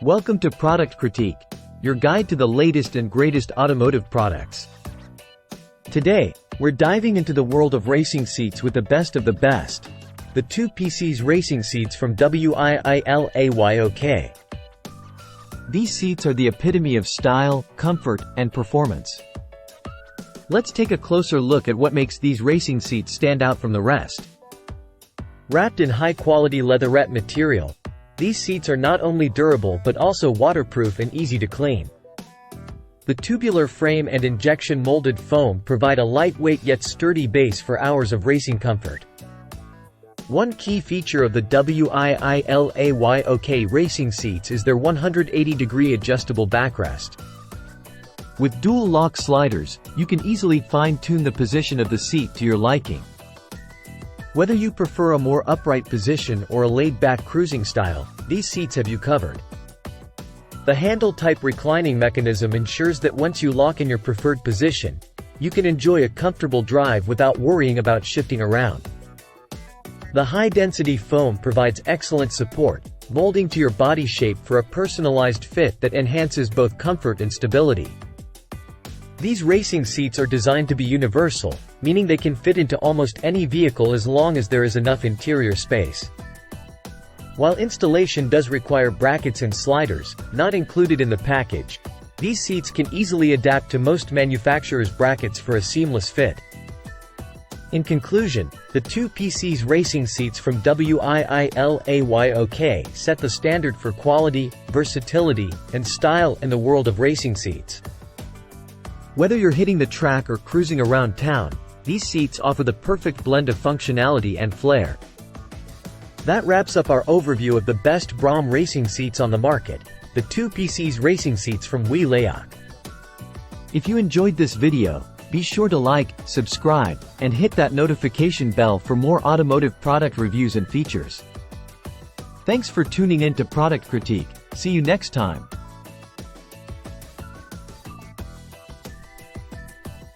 Welcome to Product Critique, your guide to the latest and greatest automotive products. Today, we're diving into the world of racing seats with the best of the best. The 2PCS racing seats from WIILAYOK. These seats are the epitome of style, comfort, and performance. Let's take a closer look at what makes these racing seats stand out from the rest. Wrapped in high-quality leatherette material, these seats are not only durable but also waterproof and easy to clean. The tubular frame and injection molded foam provide a lightweight yet sturdy base for hours of racing comfort. One key feature of the WIILAYOK racing seats is their 180-degree adjustable backrest. With dual lock sliders, you can easily fine-tune the position of the seat to your liking. Whether you prefer a more upright position or a laid-back cruising style, these seats have you covered. The handle-type reclining mechanism ensures that once you lock in your preferred position, you can enjoy a comfortable drive without worrying about shifting around. The high-density foam provides excellent support, molding to your body shape for a personalized fit that enhances both comfort and stability. These racing seats are designed to be universal, meaning they can fit into almost any vehicle as long as there is enough interior space. While installation does require brackets and sliders, not included in the package, these seats can easily adapt to most manufacturers' brackets for a seamless fit. In conclusion, the 2PCS racing seats from WIILAYOK set the standard for quality, versatility, and style in the world of racing seats. Whether you're hitting the track or cruising around town, these seats offer the perfect blend of functionality and flair. That wraps up our overview of the best Braum racing seats on the market, the 2PCS racing seats from WIILAYOK. If you enjoyed this video, be sure to like, subscribe, and hit that notification bell for more automotive product reviews and features. Thanks for tuning in to Product Critique. See you next time.